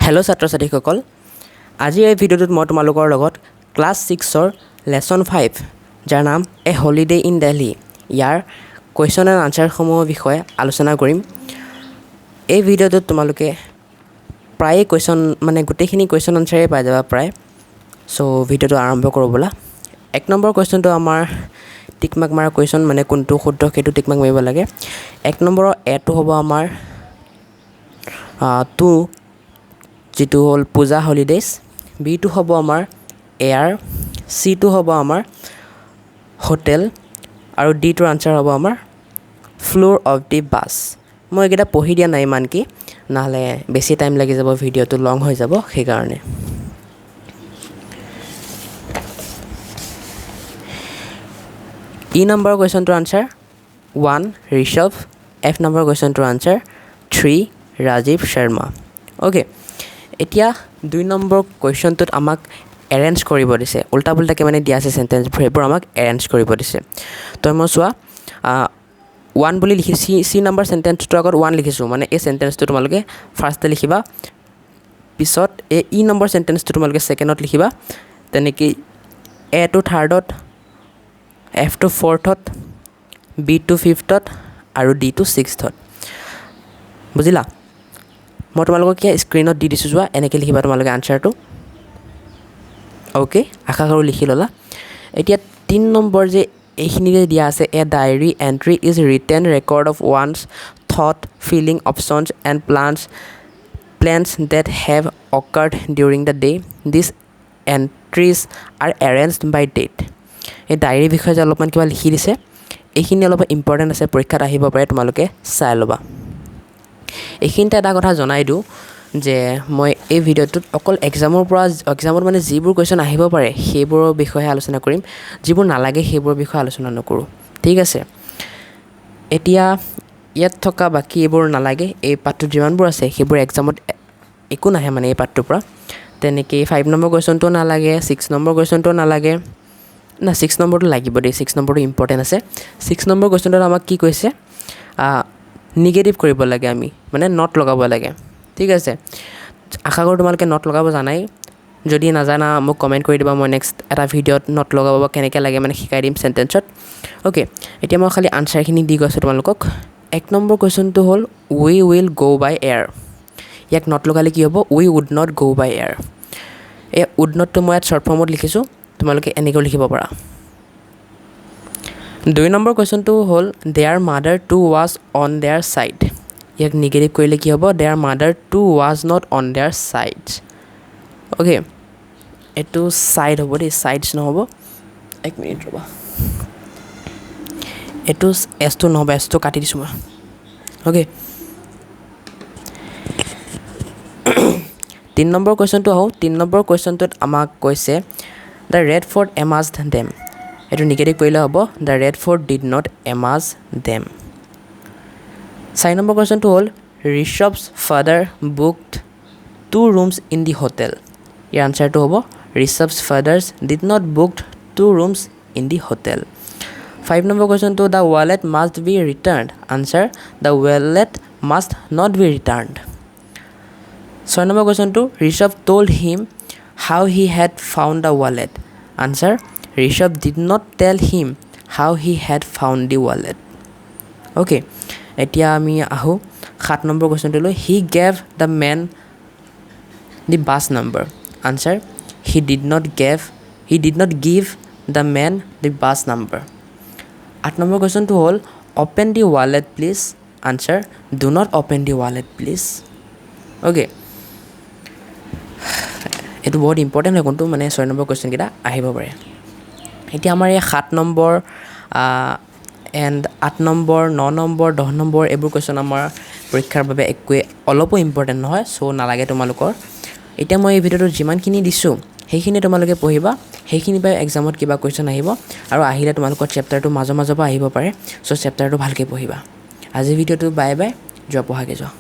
Hello' ছাত্ৰ ছাত্ৰীসকল, আজিৰ এই ভিডিঅ'টোত মই তোমালোকৰ লগত ক্লাছ 6ৰ লেছন 5 যাৰ নাম এ হলিডে ইন দিল্লী ইয়াৰ কুৱেশ্যন এণ্ড আনচাৰসমূহৰ বিষয়ে আলোচনা কৰিম। এই ভিডিঅ'টোত তোমালোকে প্ৰায়ে গোটেইখিনি কুৱেশ্যন আনচাৰেই পাই যাবা প্ৰায়। চ' ভিডিঅ'টো আৰম্ভ কৰোঁ ব'লা। 1 নম্বৰ কুৱেশ্যনটো আমাৰ টিকমাৰ্ক মাৰা কুৱেশ্যন, মানে কোনটো শুদ্ধ সেইটো টিকমাৰ্ক মাৰিব লাগে। 1 নম্বৰৰ এটো হ'ব আমাৰ টু, যিটো হ'ল পূজা হলিডেজ। বিটো হ'ব আমাৰ এয়াৰ, চিটো হ'ব আমাৰ হোটেল, আৰু ডিটোৰ আনচাৰ হ'ব আমাৰ ফ্ল'ৰ অফ দি বাছ। মই এইকেইটা পঢ়ি দিয়া নাই ইমান কি, নহ'লে বেছি টাইম লাগি যাব, ভিডিঅ'টো লং হৈ যাব সেইকাৰণে। ই নম্বৰ কুৱেশ্যনটোৰ আনচাৰ 1 ঋষভ, এফ নম্বৰ কুৱেশ্যনটোৰ আনচাৰ 3 ৰাজীৱ শৰ্মা। অ'কে, এতিয়া 2 নম্বৰ কুৱেশ্যনটোত আমাক এৰেঞ্জ কৰিব দিছে, উল্টা পুল্টাকৈ মানে দিয়া আছে চেণ্টেঞ্চবোৰ, সেইবোৰ আমাক এৰেঞ্জ কৰিব দিছে। তই মই চোৱা 1 বুলি লিখিছোঁ, চি নম্বৰ চেণ্টেঞ্চটোৰ আগত 1 লিখিছোঁ, মানে এই চেণ্টেঞ্চটো তোমালোকে ফাৰ্ষ্টতে লিখিবা, পিছত এই ই নম্বৰ চেণ্টেঞ্চটো তোমালোকে ছেকেণ্ডত লিখিবা, তেনেকৈ এটো থাৰ্ডত, এফটো ফ'ৰ্থত, বিটো ফিফথত, আৰু ডিটো ছিক্সথত। বুজিলা? মই তোমালোকক স্ক্ৰীণত দি দিছোঁ, চোৱা এনেকৈ লিখিবা তোমালোকে আনচাৰটো। অ'কে, আশা কৰোঁ লিখি ল'লা। এতিয়া 3 নম্বৰ যে এইখিনিতে দিয়া আছে, a diary entry is written record of one's thought, feeling, options and plans that have occurred during the day. These entries are arranged by date. এই ডায়েৰীৰ বিষয়ে যে অলপমান কিবা লিখি দিছে, এইখিনি অলপ ইম্পৰ্টেণ্ট আছে, পৰীক্ষাত আহিব পাৰে, তোমালোকে চাই ল'বা। এইখিনিতে এটা কথা জনাই দিওঁ যে মই এই ভিডিঅ'টোত অকল এক্সামত মানে যিবোৰ কুৱেশ্যন আহিব পাৰে সেইবোৰৰ বিষয়ে আলোচনা কৰিম, যিবোৰ নালাগে সেইবোৰৰ বিষয়ে আলোচনা নকৰোঁ, ঠিক আছে? এতিয়া ইয়াত থকা বাকী এইবোৰ নালাগে, এই পাৰ্টটোত যিমানবোৰ আছে সেইবোৰ এক্সামত একো নাহে মানে এই পাৰ্টটোৰ পৰা। তেনেকৈ 5 নম্বৰ কুৱেশ্যনটোও নালাগে, 6 নম্বৰ কুৱেশ্যনটোও নালাগে, 6 নম্বৰটো লাগিব দেই, 6 নম্বৰটো ইম্পৰ্টেণ্ট আছে। 6 নম্বৰ কুৱেশ্যনটোত আমাক কি কৈছে, নিগেটিভ কৰিব লাগে, আমি মানে নট লগাব লাগে, ঠিক আছে? আশা কৰোঁ তোমালোকে নট লগাব জানাই, যদি নাজানা মোক কমেণ্ট কৰি দিবা, মই নেক্সট এটা ভিডিঅ'ত নট লগাব কেনেকৈ লাগে মানে শিকাই দিম চেণ্টেঞ্চত। অ'কে, এতিয়া মই খালি আনচাৰখিনি দি গৈছোঁ তোমালোকক। 1 নম্বৰ কুৱেশ্যনটো হ'ল উই উইল গ' বাই এয়াৰ। ইয়াক নট লগালে কি হ'ব, উই উড নট গ' বাই এয়াৰ। এই উড নটটো মই ইয়াত শ্বৰ্ট ফৰ্মত লিখিছোঁ, তোমালোকে এনেকৈও লিখিব পাৰা। 2 নম্বৰ কুৱেশ্যনটো হ'ল their mother too was on their side. ইয়াক নিগেটিভ কৰিলে কি হ'ব, their mother too was not on their side. Okay, এইটো ছাইড হ'ব দেই, ছাইডছ নহ'ব। 1 মিনিট ৰ'বা, এইটো এছটো নহ'ব, এছটো কাটি দিছোঁ মই। অ'কে, 3 নম্বৰ কুৱেশ্যনটো আহোঁ। 3 নম্বৰ কুৱেশ্যনটোত আমাক কৈছে the Red Fort amazed them. এইটো নিগেটিভ কৰিলে হ'ব, the Red Fort did not amaze them. 4 number কুৱেশ্যনটো হ'ল Rishabh's father booked 2 rooms in the hotel. ইয়াৰ আনচাৰটো হ'ব Rishabh's fathers did not booked 2 rooms in the hotel. 5 number কুৱেশ্যনটো the wallet must be returned. Answer the wallet must not be returned. 6 number কুৱেশ্যনটো Rishabh told him how he had found the wallet. Answer Rishabh did not tell him how he had found the wallet. Okay, এতিয়া আমি আহোঁ 7 number কুৱেশ্যনটোলৈ। He gave the man the bus number. Answer he did not give the man the bus number. 8 number কুৱেশ্যনটো হ'ল open the wallet please. Answer do not open the wallet please. Okay, এইটো বহুত important হয়, কোনটো মানে 6 number কুৱেশ্যনকেইটা আহিব পাৰে। এতিয়া আমাৰ এই 7 number and 8 number, 9 number, 10 number এইবোৰ কুৱেশ্যন আমাৰ পৰীক্ষাৰ বাবে একোৱে অলপো ইম্পৰ্টেণ্ট নহয়, চ' নালাগে তোমালোকৰ। এতিয়া মই এই ভিডিঅ'টোত যিমানখিনি দিছোঁ সেইখিনি তোমালোকে পঢ়িবা, সেইখিনিৰ পৰা এক্সামত কিবা কুৱেশ্যন আহিব, আৰু আহিলে তোমালোকৰ চেপ্টাৰটো মাজৰ পৰা আহিব পাৰে, চ' চেপ্টাৰটো ভালকৈ পঢ়িবা। আজিৰ ভিডিঅ'টো বাই বাই, যোৱা পঢ়াকৈ যোৱা।